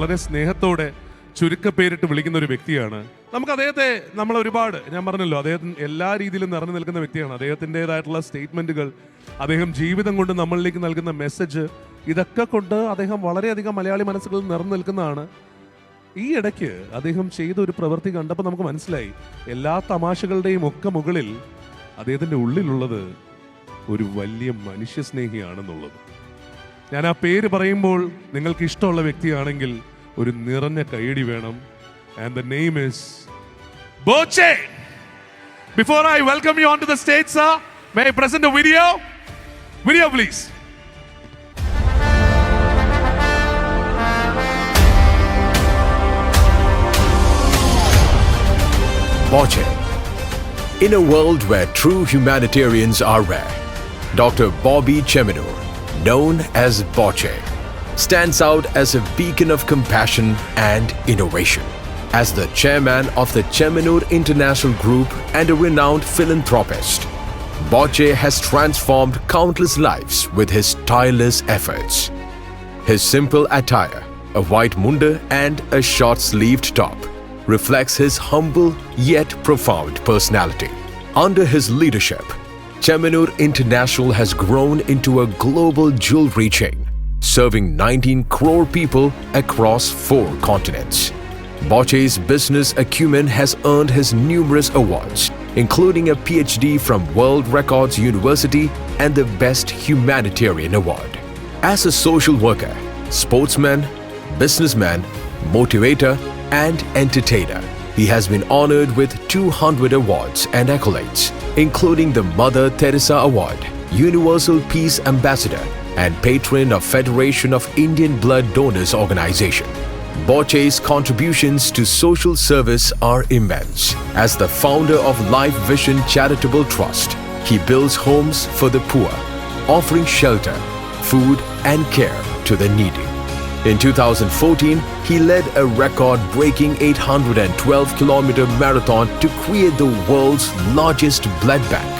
വളരെ സ്നേഹത്തോടെ ചുരുക്കപ്പേരിട്ട് വിളിക്കുന്ന ഒരു വ്യക്തിയാണ്. നമുക്ക് അദ്ദേഹത്തെ നമ്മൾ ഒരുപാട്, ഞാൻ പറഞ്ഞല്ലോ, അദ്ദേഹത്തിന് എല്ലാ രീതിയിലും നിറഞ്ഞു നിൽക്കുന്ന വ്യക്തിയാണ്. അദ്ദേഹത്തിൻ്റെതായിട്ടുള്ള സ്റ്റേറ്റ്മെന്റുകൾ, അദ്ദേഹം ജീവിതം കൊണ്ട് നമ്മളിലേക്ക് നൽകുന്ന മെസ്സേജ്, ഇതൊക്കെ കൊണ്ട് അദ്ദേഹം വളരെയധികം മലയാളി മനസ്സുകളിൽ നിറഞ്ഞു നിൽക്കുന്നതാണ്. ഈ ഇടയ്ക്ക് അദ്ദേഹം ചെയ്ത ഒരു പ്രവൃത്തി കണ്ടപ്പോൾ നമുക്ക് മനസ്സിലായി, എല്ലാ തമാശകളുടെയും ഒക്കെ മുകളിൽ അദ്ദേഹത്തിൻ്റെ ഉള്ളിലുള്ളത് ഒരു വലിയ മനുഷ്യസ്നേഹിയാണെന്നുള്ളത്. ഞാൻ ആ പേര് പറയുമ്പോൾ നിങ്ങൾക്ക് ഇഷ്ടമുള്ള വ്യക്തിയാണെങ്കിൽ ഒരു നിറഞ്ഞ കൈയടി വേണം. And the name is Boche. Before I welcome you onto the stage, sir, may I present a video? Video, please. Boche. In a world where true humanitarians are rare, Dr. Bobby Cheminur, known as Boche, stands out as a beacon of compassion and innovation. As the chairman of the Cheminur International Group and a renowned philanthropist, Boche has transformed countless lives with his tireless efforts. His simple attire, a white munda and a short-sleeved top, reflects his humble yet profound personality. Under his leadership, Cheminur International has grown into a global jewelry chain, serving 19 crore people across 4 continents. Boche's business acumen has earned his numerous awards, including a PhD from World Records University and the Best Humanitarian Award. As a social worker, sportsman, businessman, motivator, and entertainer, he has been honored with 200 awards and accolades, including the Mother Teresa Award, Universal Peace Ambassador, and patron of Federation of Indian Blood Donors Organization. Boche's contributions to social service are immense. As the founder of Life Vision Charitable Trust, he builds homes for the poor, offering shelter, food, and care to the needy. In 2014, he led a record-breaking 812-kilometer marathon to create the world's largest blood bank,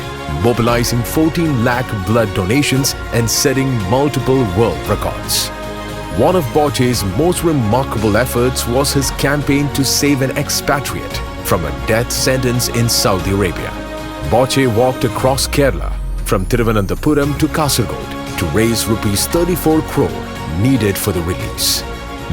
mobilizing 14 lakh blood donations and setting multiple world records. One of Boche's most remarkable efforts was his campaign to save an expatriate from a death sentence in Saudi Arabia. Boche walked across Kerala from Thiruvananthapuram to Kasaragod to raise rupees 34 crore needed for the release.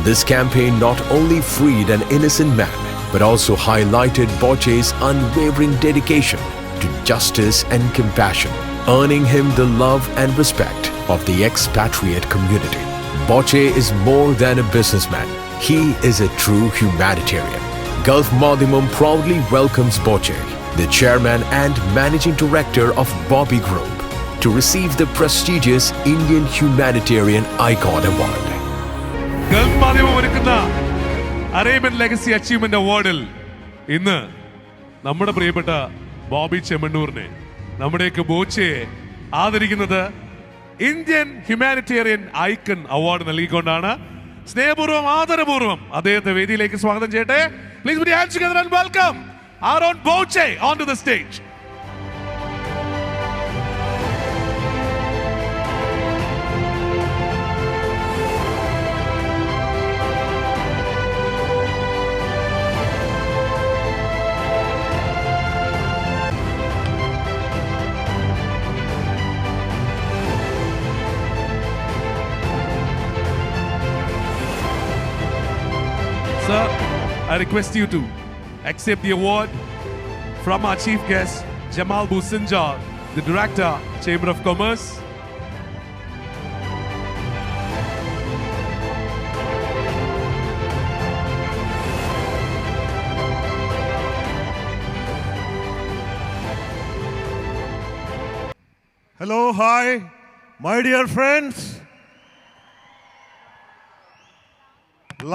This campaign not only freed an innocent man, but also highlighted Boche's unwavering dedication to justice and compassion, earning him the love and respect of the expatriate community. Boche is more than a businessman. He is a true humanitarian. Gulf Madhimam proudly welcomes Boche, the chairman and managing director of Bobby Group, to receive the prestigious Indian Humanitarian Icon Award. Gulf മാധ്യമം ഒരുക്കുന്ന Arabian legacy achievement അവാർഡിൽ ഇന്ന് നമ്മുടെ പ്രിയപ്പെട്ട ബോബി ചെമ്മണ്ണൂറിനെ, നമ്മുടെയൊക്കെ ബോച്ചയെ ആദരിക്കുന്നത് Indian humanitarian icon award നൽകിക്കൊണ്ടാണ്. സ്നേഹപൂർവ്വം ആദരപൂർവ്വം അദ്ദേഹത്തെ വേദിയിലേക്ക് സ്വാഗതം ചെയ്യട്ടെ. Please put your hands together and welcome our own Boche onto the stage. Sir, I request you to accept the award from our chief guest, Jamal Bhusinjar, the Director, Chamber of Commerce. Hello, hi, my dear friends.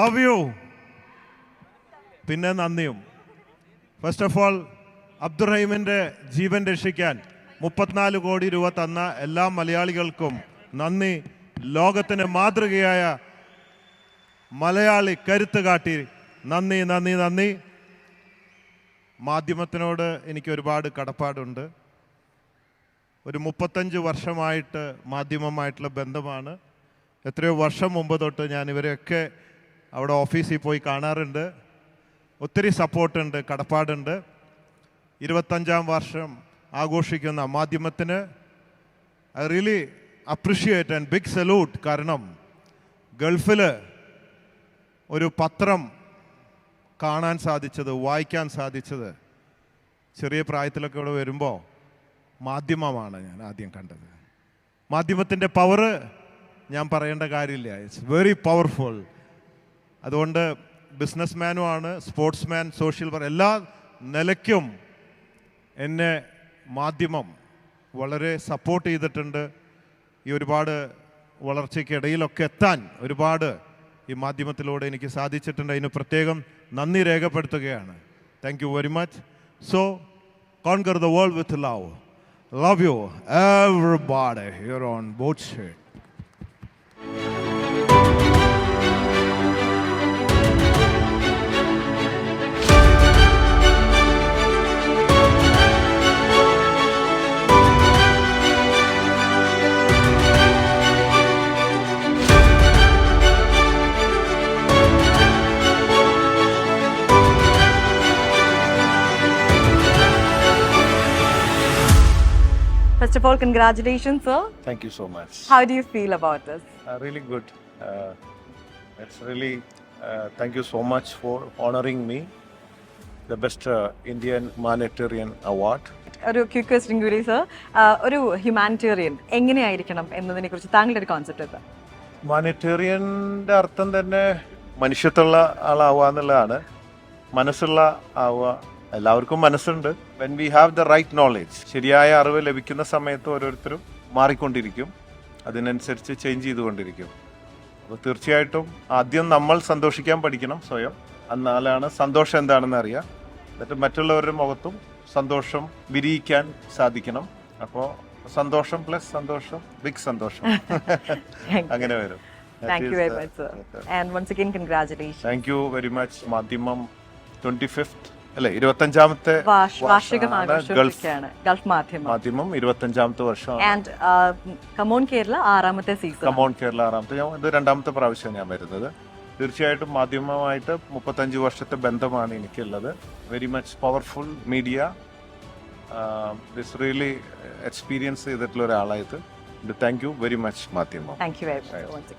Love you. പിന്നെ നന്ദിയും. First of all, അബ്ദുറഹീമിൻ്റെ ജീവൻ രക്ഷിക്കാൻ 34 കോടി രൂപ തന്ന എല്ലാ മലയാളികൾക്കും നന്ദി. ലോകത്തിന് മാതൃകയായ മലയാളി കരുത്ത് കാട്ടി നന്ദി നന്ദി നന്ദി. മാധ്യമത്തിനോട് എനിക്ക് ഒരുപാട് കടപ്പാടുണ്ട്. ഒരു 35 വർഷമായിട്ട് മാധ്യമമായിട്ടുള്ള ബന്ധമാണ്. എത്രയോ വർഷം മുമ്പ് തൊട്ട് ഞാൻ ഇവരെയൊക്കെ അവിടെ ഓഫീസിൽ പോയി കാണാറുണ്ട്. ഒത്തിരി സപ്പോർട്ടുണ്ട്, കടപ്പാടുണ്ട്. 25-ാം വർഷം ആഘോഷിക്കുന്ന മാധ്യമത്തിന് I really appreciate and big salute. കാരണം ഗൾഫിൽ ഒരു പത്രം കാണാൻ സാധിച്ചത്, വായിക്കാൻ സാധിച്ചത്, ചെറിയ പ്രായത്തിലൊക്കെ ഇവിടെ വരുമ്പോൾ മാധ്യമമാണ് ഞാൻ ആദ്യം കണ്ടത്. മാധ്യമത്തിൻ്റെ പവർ ഞാൻ പറയേണ്ട കാര്യമില്ല. It's very powerful. അതുകൊണ്ട് ബിസിനസ്മാനുമാണ്, സ്പോർട്സ്മാൻ, സോഷ്യൽ എല്ലാ നിലയ്ക്കും എന്നെ മാധ്യമം വളരെ സപ്പോർട്ട് ചെയ്തിട്ടുണ്ട്. ഈ ഒരുപാട് വളർച്ചയ്ക്കിടയിലൊക്കെ എത്താൻ ഒരുപാട് ഈ മാധ്യമത്തിലൂടെ എനിക്ക് സാധിച്ചിട്ടുണ്ട്. അതിന് പ്രത്യേകം നന്ദി രേഖപ്പെടുത്തുകയാണ്. Thank you very much. So conquer the world with love. Love you, everybody here on Boche. First of all, congratulations, sir. Thank you so much. How do you feel about this? Really good. It's really thank you so much for honoring me the best Indian humanitarian award. ഒരു quick question കൂടി sir, ഒരു humanitarian എങ്ങനെയായിരിക്കണം എന്നതിനെ കുറിച്ച് താങ്കളുടെ ഒരു concept എന്താ? ഹ്യൂമാനിറ്റേറിയൻ്റെ അർത്ഥം തന്നെ മനുഷ്യത്വമുള്ള ആളാവുക എന്നുള്ളതാണ്. മനസ്സുള്ള ആവുക. എല്ലാവർക്കും മനസ്സുണ്ട്. When we have the right knowledge, ശരിയായ അറിവ് ലഭിക്കുന്ന സമയത്ത് ഓരോരുത്തരും മാറിക്കൊണ്ടിരിക്കും, അതിനനുസരിച്ച് ചേഞ്ച് ചെയ്തുകൊണ്ടിരിക്കും. അപ്പോൾ തീർച്ചയായിട്ടും ആദ്യം നമ്മൾ സന്തോഷിക്കാൻ പഠിക്കണം സ്വയം. എന്നാലാണ് സന്തോഷം എന്താണെന്ന് അറിയാം. എന്നിട്ട് മറ്റുള്ളവരുടെ മുഖത്തും സന്തോഷം വിരിയിക്കാൻ സാധിക്കണം. അപ്പോൾ സന്തോഷം പ്ലസ് സന്തോഷം, ബിഗ് സന്തോഷം അങ്ങനെ വരും. Thank you very much, sir. And once again, congratulations. Thank you very much. മാധ്യമം 25th അല്ലെ 25ാമത്തെ വാർഷികം ആഘോഷിക്കുകയാണ് ഗൾഫ് മാധ്യമം. 25ാമത്തെ വർഷം. ആൻഡ് കമോൺ കേരള 6ാമത്തെ സീസൺ. കമോൺ കേരള 6ാമത്തെ. ഇത് 2ാമത്തെ പ്രാവശ്യം ഞാൻ വരുന്നത്. തീർച്ചയായിട്ടും മാധ്യമമായിട്ട് 35 വർഷത്തെ ബന്ധമാണ് എനിക്കുള്ളത്. Very much powerful media. This really experience ചെയ്തിട്ടുള്ള ഒരാളായത്. താങ്ക് യു വെരി മച്ച് മാധ്യമം. Thank you very much.